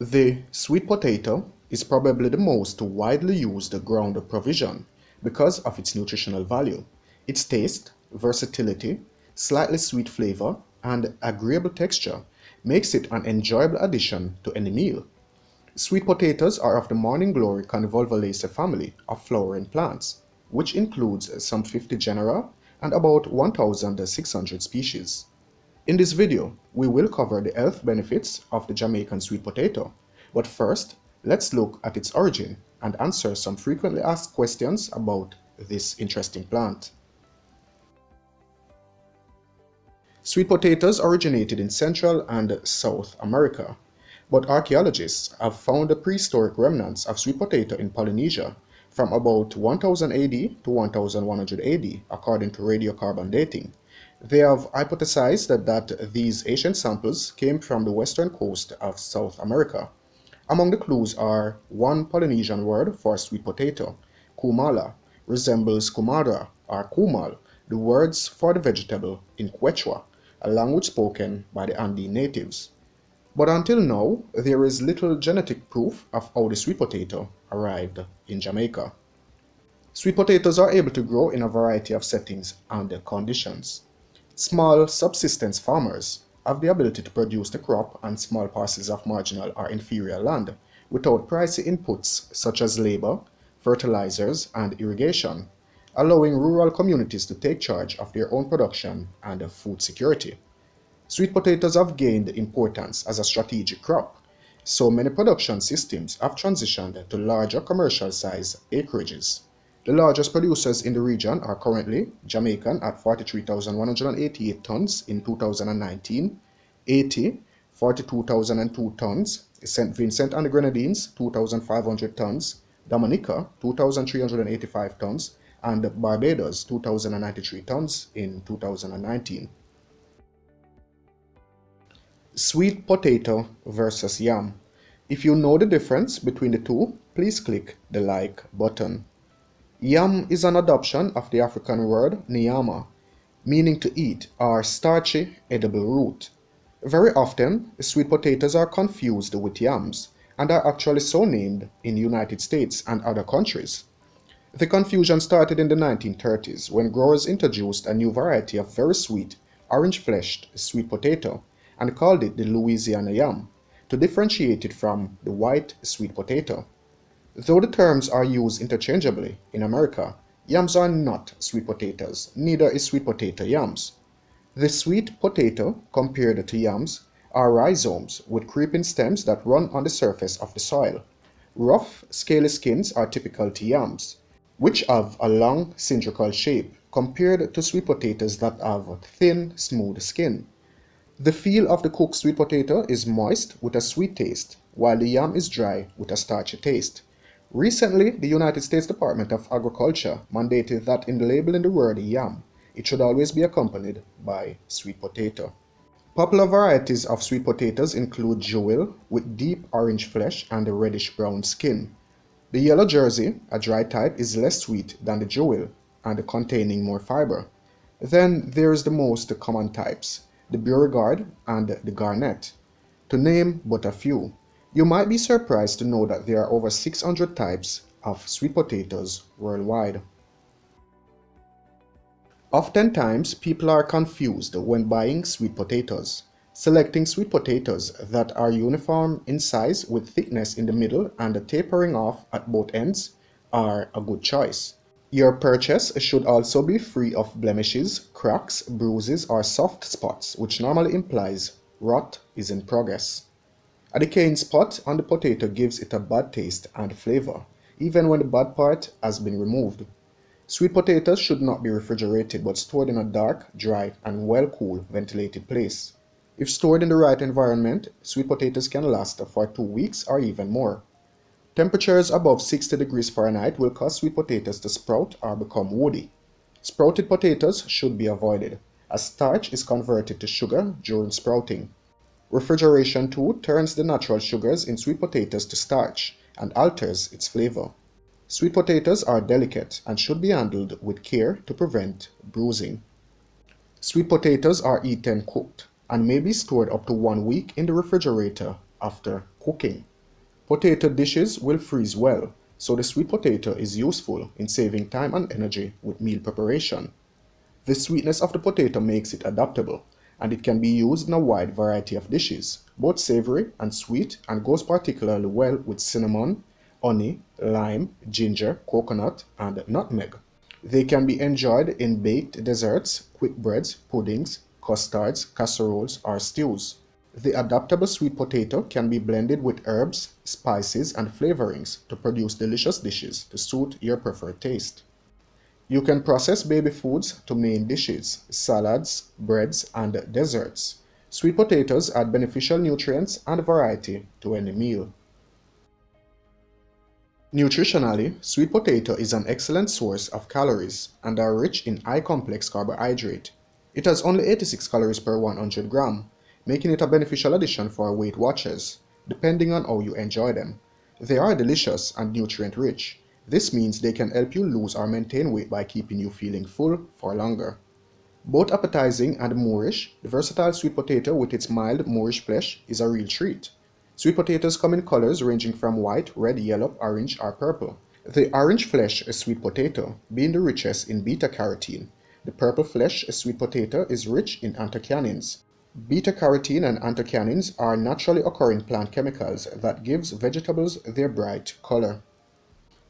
The sweet potato is probably the most widely used ground provision because of its nutritional value. Its taste, versatility, slightly sweet flavor, and agreeable texture makes it an enjoyable addition to any meal. Sweet potatoes are of the Morning Glory Convolvulaceae family of flowering plants, which includes some 50 genera and about 1,600 species. In this video, we will cover the health benefits of the Jamaican sweet potato, but first, let's look at its origin and answer some frequently asked questions about this interesting plant. Sweet potatoes originated in Central and South America, but archaeologists have found the prehistoric remnants of sweet potato in Polynesia from about 1000 AD to 1100 AD, according to radiocarbon dating. They have hypothesized that these ancient samples came from the western coast of South America. Among the clues are one Polynesian word for sweet potato, kumala, resembles kumara or kumal, the words for the vegetable in Quechua, a language spoken by the Andean natives. But until now, there is little genetic proof of how the sweet potato arrived in Jamaica. Sweet potatoes are able to grow in a variety of settings and conditions. Small subsistence farmers have the ability to produce the crop on small parcels of marginal or inferior land without pricey inputs such as labor, fertilizers, and irrigation, allowing rural communities to take charge of their own production and food security. Sweet potatoes have gained importance as a strategic crop, so many production systems have transitioned to larger commercial-size acreages. The largest producers in the region are currently Jamaican at 43,188 tons in 2019, Haiti 42,002 tons, St. Vincent and the Grenadines 2,500 tons, Dominica 2,385 tons, and Barbados 2,093 tons in 2019. Sweet potato versus yam. If you know the difference between the two, please click the like button. Yam is an adoption of the African word nyama, meaning to eat or starchy edible root. Very often, sweet potatoes are confused with yams and are actually so named in the United States and other countries. The confusion started in the 1930s when growers introduced a new variety of very sweet, orange-fleshed sweet potato and called it the Louisiana yam, to differentiate it from the white sweet potato. Though the terms are used interchangeably in America, yams are not sweet potatoes, neither is sweet potato yams. The sweet potato, compared to yams, are rhizomes with creeping stems that run on the surface of the soil. Rough, scaly skins are typical to yams, which have a long cylindrical shape, compared to sweet potatoes that have a thin, smooth skin. The feel of the cooked sweet potato is moist with a sweet taste, while the yam is dry with a starchy taste. Recently, the United States Department of Agriculture mandated that in labeling the word yam, it should always be accompanied by sweet potato. Popular varieties of sweet potatoes include jewel with deep orange flesh and a reddish-brown skin. The yellow jersey, a dry type, is less sweet than the jewel and containing more fiber. Then there is the most common types, the Beauregard and the Garnet, to name but a few. You might be surprised to know that there are over 600 types of sweet potatoes worldwide. Oftentimes, people are confused when buying sweet potatoes. Selecting sweet potatoes that are uniform in size with thickness in the middle and tapering off at both ends are a good choice. Your purchase should also be free of blemishes, cracks, bruises, or soft spots, which normally implies rot is in progress. A decaying spot on the potato gives it a bad taste and flavor, even when the bad part has been removed. Sweet potatoes should not be refrigerated but stored in a dark, dry, and well-cooled, ventilated place. If stored in the right environment, sweet potatoes can last for 2 weeks or even more. Temperatures above 60 degrees Fahrenheit will cause sweet potatoes to sprout or become woody. Sprouted potatoes should be avoided, as starch is converted to sugar during sprouting. Refrigeration too turns the natural sugars in sweet potatoes to starch and alters its flavor. Sweet potatoes are delicate and should be handled with care to prevent bruising. Sweet potatoes are eaten cooked and may be stored up to 1 week in the refrigerator after cooking. Potato dishes will freeze well, so the sweet potato is useful in saving time and energy with meal preparation. The sweetness of the potato makes it adaptable, and it can be used in a wide variety of dishes, both savory and sweet, and goes particularly well with cinnamon, honey, lime, ginger, coconut, and nutmeg. They can be enjoyed in baked desserts, quick breads, puddings, custards, casseroles, or stews. The adaptable sweet potato can be blended with herbs, spices, and flavorings to produce delicious dishes to suit your preferred taste. You can process baby foods to main dishes, salads, breads, and desserts. Sweet potatoes add beneficial nutrients and variety to any meal. Nutritionally, sweet potato is an excellent source of calories and are rich in high complex carbohydrate. It has only 86 calories per 100 gram, making it a beneficial addition for Weight Watchers, depending on how you enjoy them. They are delicious and nutrient rich. This means they can help you lose or maintain weight by keeping you feeling full for longer. Both appetizing and moorish, the versatile sweet potato with its mild moorish flesh is a real treat. Sweet potatoes come in colors ranging from white, red, yellow, orange, or purple. The orange flesh sweet potato being the richest in beta-carotene. The purple flesh sweet potato is rich in anthocyanins. Beta-carotene and anthocyanins are naturally occurring plant chemicals that gives vegetables their bright color.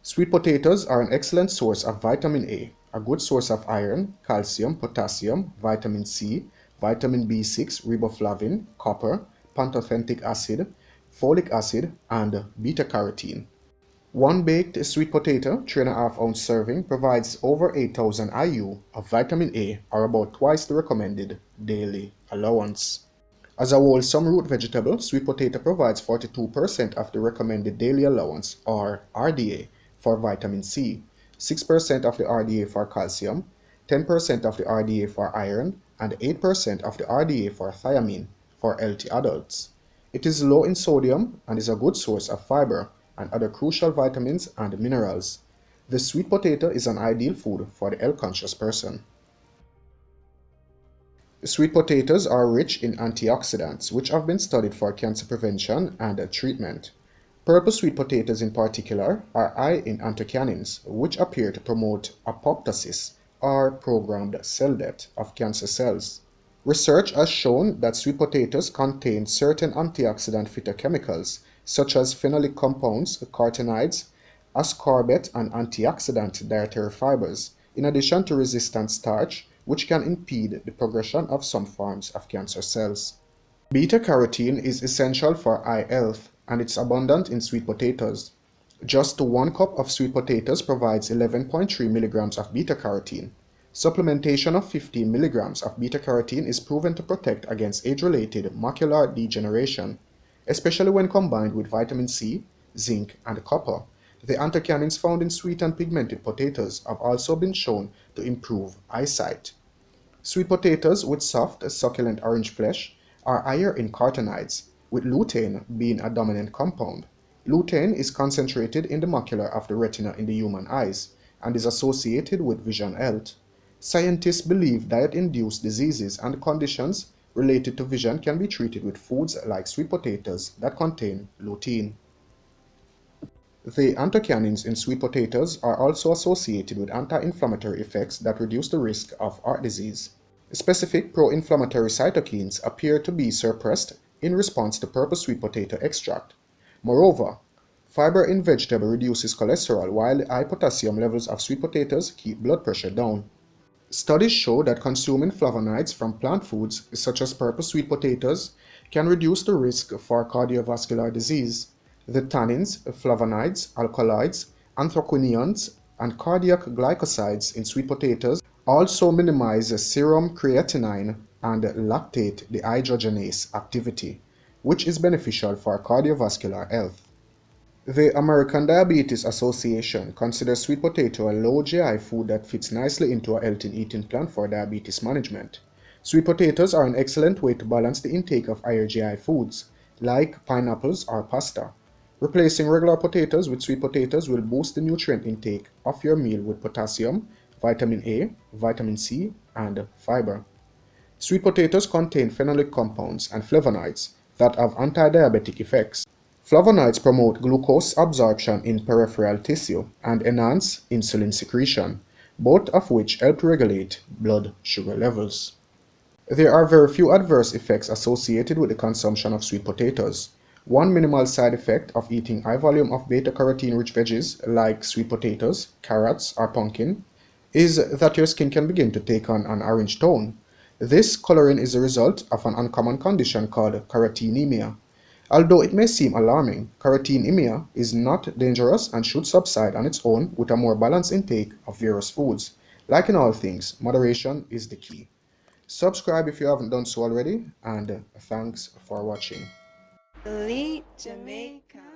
Sweet potatoes are an excellent source of vitamin A good source of iron, calcium, potassium, vitamin C, vitamin B6, riboflavin, copper, pantothenic acid, folic acid, and beta-carotene. One baked sweet potato, 3.5-ounce serving, provides over 8,000 IU of vitamin A, or about twice the recommended daily allowance. As a wholesome root vegetable, sweet potato provides 42% of the recommended daily allowance, or RDA, for vitamin C, 6% of the RDA for calcium, 10% of the RDA for iron, and 8% of the RDA for thiamine for healthy adults. It is low in sodium and is a good source of fiber and other crucial vitamins and minerals. The sweet potato is an ideal food for the health-conscious person. Sweet potatoes are rich in antioxidants, which have been studied for cancer prevention and treatment. Purple sweet potatoes in particular are high in anthocyanins, which appear to promote apoptosis, or programmed cell death, of cancer cells. Research has shown that sweet potatoes contain certain antioxidant phytochemicals, such as phenolic compounds, carotenoids, ascorbate, and antioxidant dietary fibers, in addition to resistant starch, which can impede the progression of some forms of cancer cells. Beta-carotene is essential for eye health, and it's abundant in sweet potatoes. Just 1 cup of sweet potatoes provides 11.3 milligrams of beta-carotene. Supplementation of 15 milligrams of beta-carotene is proven to protect against age-related macular degeneration, especially when combined with vitamin C, zinc, and copper. The anthocyanins found in sweet and pigmented potatoes have also been shown to improve eyesight. Sweet potatoes with soft, succulent orange flesh are higher in carotenoids, with lutein being a dominant compound. Lutein is concentrated in the macula of the retina in the human eyes and is associated with vision health. Scientists believe diet-induced diseases and conditions related to vision can be treated with foods like sweet potatoes that contain lutein. The anthocyanins in sweet potatoes are also associated with anti-inflammatory effects that reduce the risk of heart disease. Specific pro-inflammatory cytokines appear to be suppressed in response to purple sweet potato extract. Moreover, fiber in vegetable reduces cholesterol, while the high potassium levels of sweet potatoes keep blood pressure down. Studies show that consuming flavonoids from plant foods, such as purple sweet potatoes, can reduce the risk for cardiovascular disease. The tannins, flavonoids, alkaloids, anthocyanins, and cardiac glycosides in sweet potatoes also minimize serum creatinine and lactate dehydrogenase activity, which is beneficial for cardiovascular health. The American Diabetes Association considers sweet potato a low GI food that fits nicely into a healthy eating plan for diabetes management. Sweet potatoes are an excellent way to balance the intake of higher GI foods, like pineapples or pasta. Replacing regular potatoes with sweet potatoes will boost the nutrient intake of your meal with potassium, vitamin A, vitamin C, and fiber. Sweet potatoes contain phenolic compounds and flavonoids, that have anti-diabetic effects. Flavonoids promote glucose absorption in peripheral tissue and enhance insulin secretion, both of which help regulate blood sugar levels. There are very few adverse effects associated with the consumption of sweet potatoes. One minimal side effect of eating high volume of beta-carotene-rich veggies like sweet potatoes, carrots, or pumpkin is that your skin can begin to take on an orange tone. This coloring is a result of an uncommon condition called carotenemia. Although it may seem alarming, carotenemia is not dangerous and should subside on its own with a more balanced intake of various foods. Like in all things, moderation is the key. Subscribe if you haven't done so already, and thanks for watching. Elite Jamaica.